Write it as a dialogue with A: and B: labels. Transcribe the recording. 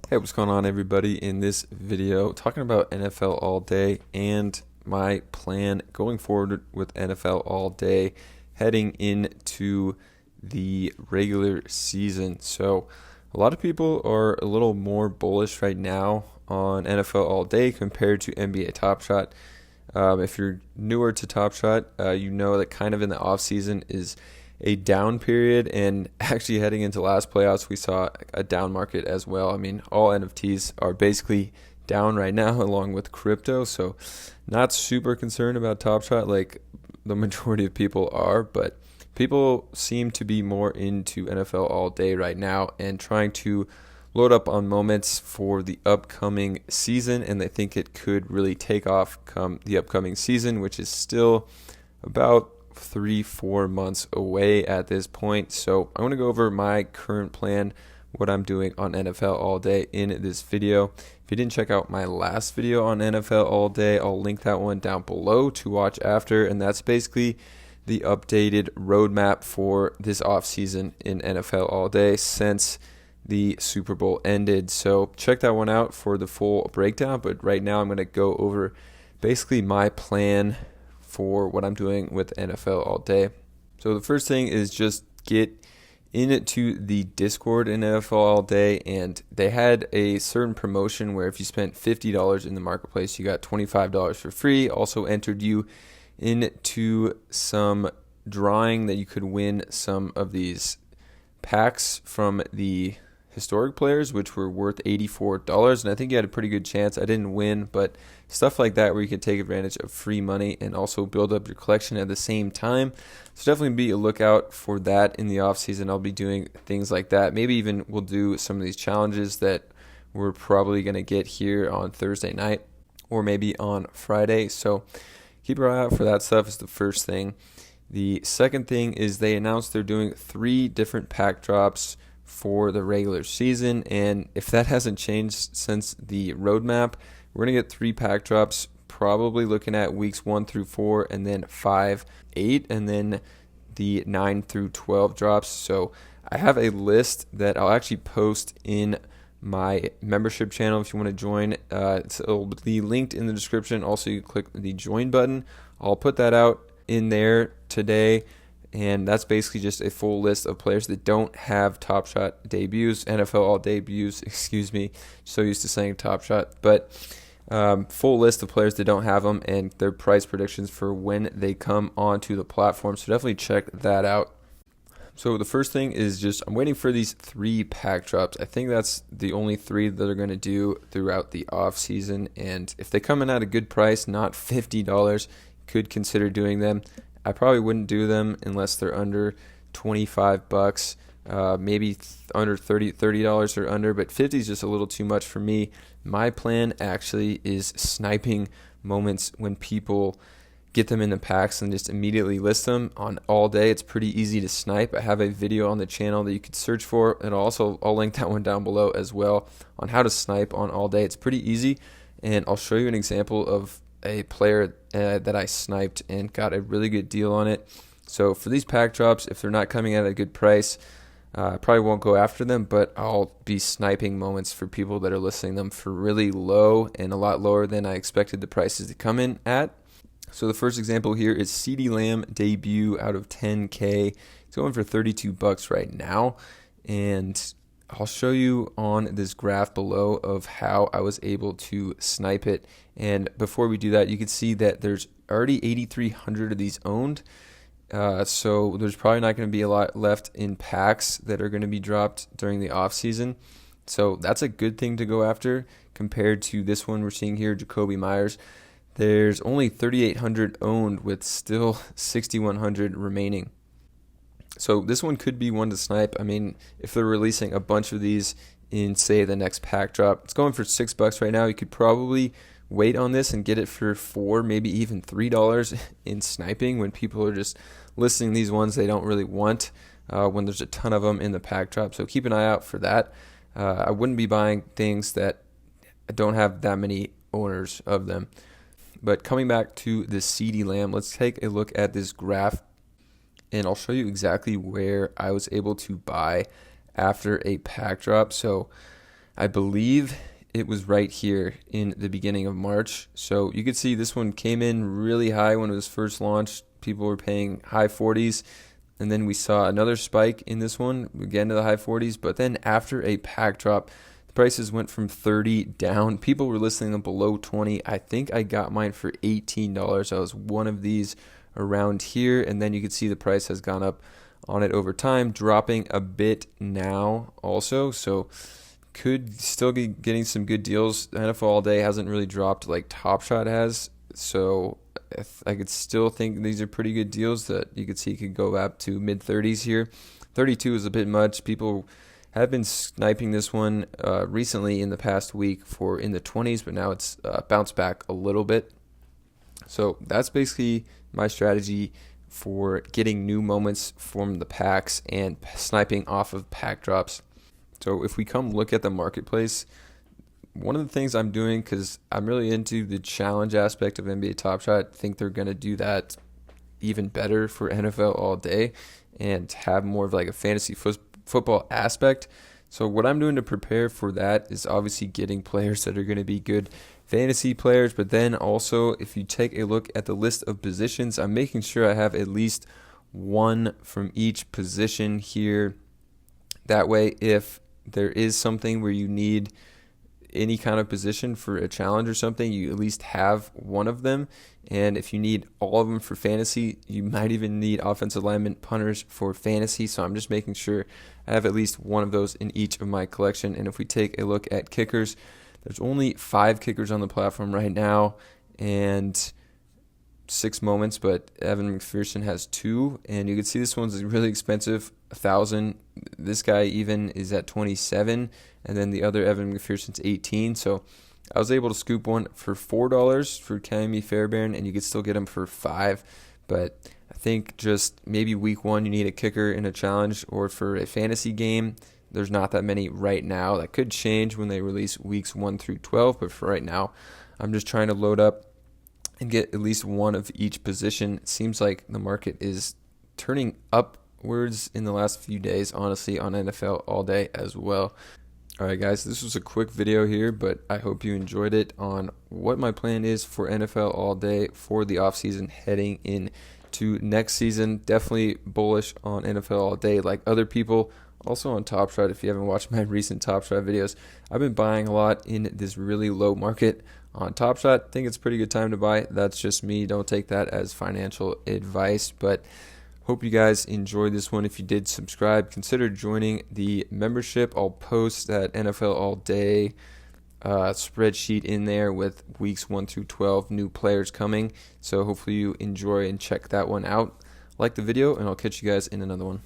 A: Hey, what's going on, everybody? In this video, talking about NFL All Day and my plan going forward with NFL All Day heading into the regular season. So, a lot of people are a little more bullish right now on NFL All Day compared to NBA Top Shot. If you're newer to Top Shot, you know that kind of in the off season is a down period, and actually heading into last playoffs we saw a down market as well. I mean, all NFTs are basically down right now along with crypto, so not super concerned about Top Shot like the majority of people are, but people seem to be more into NFL All Day right now and trying to load up on moments for the upcoming season, and they think it could really take off come the upcoming season, which is still about 3-4 months away at this point. So I'm going to go over my current plan, what I'm doing on NFL All Day in this video. If you didn't check out my last video on NFL All Day, I'll link that one down below to watch after, and that's basically the updated roadmap for this offseason in NFL All Day since the Super Bowl ended. So check that one out for the full breakdown, but right now I'm going to go over basically my plan for what I'm doing with NFL All Day. So the first thing is just get into the Discord in NFL All Day, and they had a certain promotion where if you spent $50 in the marketplace, you got $25 for free. Also entered you into some drawing that you could win some of these packs from the historic players, which were worth $84, and I think you had a pretty good chance. I didn't win, but stuff like that where you can take advantage of free money and also build up your collection at the same time. So definitely be a lookout for that in the off season. I'll be doing things like that. Maybe even we'll do some of these challenges that we're probably going to get here on Thursday night or maybe on Friday. So keep your eye out for that stuff is the first thing. The second thing is they announced they're doing 3 different pack drops for the regular season, and if that hasn't changed since the roadmap, we're going to get 3 pack drops, probably looking at weeks 1 through 4, and then 5, 8, and then the 9 through 12 drops. So I have a list that I'll actually post in my membership channel if you want to join. It'll be linked in the description. Also, you click the join button. I'll put that out in there today. And that's basically just a full list of players that don't have Top Shot debuts, NFL All debuts, excuse me. So used to saying Top Shot. But full list of players that don't have them and their price predictions for when they come onto the platform. So definitely check that out. So the first thing is just I'm waiting for these 3 pack drops. I think that's the only 3 that they're going to do throughout the off season. And if they come in at a good price, not $50, could consider doing them. I probably wouldn't do them unless they're under $25, maybe under $30 or under, but 50 is just a little too much for me. My plan actually is sniping moments when people get them in the packs and just immediately list them on All Day. It's pretty easy to snipe. I have a video on the channel that you could search for, and I'll link that one down below as well on how to snipe on All Day. It's pretty easy, and I'll show you an example of a player that I sniped and got a really good deal on it. So for these pack drops, if they're not coming at a good price, I probably won't go after them, but I'll be sniping moments for people that are listing them for really low and a lot lower than I expected the prices to come in at. So the first example here is CeeDee Lamb debut out of 10K. It's going for $32 right now, and I'll show you on this graph below of how I was able to snipe it. And before we do that, you can see that there's already 8,300 of these owned. So there's probably not going to be a lot left in packs that are going to be dropped during the off season. So that's a good thing to go after compared to this one we're seeing here, Jakobi Meyers. There's only 3,800 owned with still 6,100 remaining. So this one could be one to snipe. I mean, if they're releasing a bunch of these in, say, the next pack drop, it's going for $6 right now. You could probably wait on this and get it for $4, maybe even $3 in sniping when people are just listing these ones they don't really want when there's a ton of them in the pack drop. So keep an eye out for that. I wouldn't be buying things that don't have that many owners of them. But coming back to the CeeDee Lamb, let's take a look at this graph, and I'll show you exactly where I was able to buy after a pack drop. So I believe it was right here in the beginning of March. So you could see this one came in really high when it was first launched. People were paying high 40s. And then we saw another spike in this one, again to the high 40s. But then after a pack drop, the prices went from 30 down. People were listing them below 20. I think I got mine for $18. I was one of these around here. And then you can see the price has gone up on it over time, dropping a bit now also. So could still be getting some good deals. NFL All Day hasn't really dropped like Top Shot has. So I could still think these are pretty good deals that you could see could go up to mid 30s here. 32 is a bit much. People have been sniping this one recently in the past week for in the 20s, but now it's bounced back a little bit. So that's basically my strategy for getting new moments from the packs and sniping off of pack drops. So if we come look at the marketplace, one of the things I'm doing, because I'm really into the challenge aspect of NBA Top Shot, I think they're going to do that even better for NFL All Day and have more of like a fantasy football aspect. So what I'm doing to prepare for that is obviously getting players that are going to be good fantasy players, but then also if you take a look at the list of positions, I'm making sure I have at least one from each position here. That way, if there is something where you need any kind of position for a challenge or something, you at least have one of them. And if you need all of them for fantasy, you might even need offensive linemen, punters for fantasy. So I'm just making sure I have at least one of those in each of my collection. And if we take a look at kickers, there's only 5 kickers on the platform right now and 6 moments, but Evan McPherson has 2, and you can see this one's really expensive, $1,000. This guy even is at 27, and then the other Evan McPherson's 18. So I was able to scoop one for $4 for Ka'imi Fairbairn, and you could still get him for $5. But I think just maybe week 1 you need a kicker in a challenge, or for a fantasy game, there's not that many right now. That could change when they release weeks 1 through 12, but for right now, I'm just trying to load up and get at least one of each position. It seems like the market is turning upwards in the last few days, honestly, on NFL All Day as well. All right, guys, this was a quick video here, but I hope you enjoyed it on what my plan is for NFL All Day for the offseason heading into next season. Definitely bullish on NFL All Day like other people. Also on Top Shot, if you haven't watched my recent Top Shot videos, I've been buying a lot in this really low market on Top Shot. I think it's a pretty good time to buy. That's just me. Don't take that as financial advice, but hope you guys enjoyed this one. If you did subscribe, consider joining the membership. I'll post that NFL All Day spreadsheet in there with weeks 1 through 12 new players coming. So hopefully you enjoy and check that one out. Like the video, and I'll catch you guys in another one.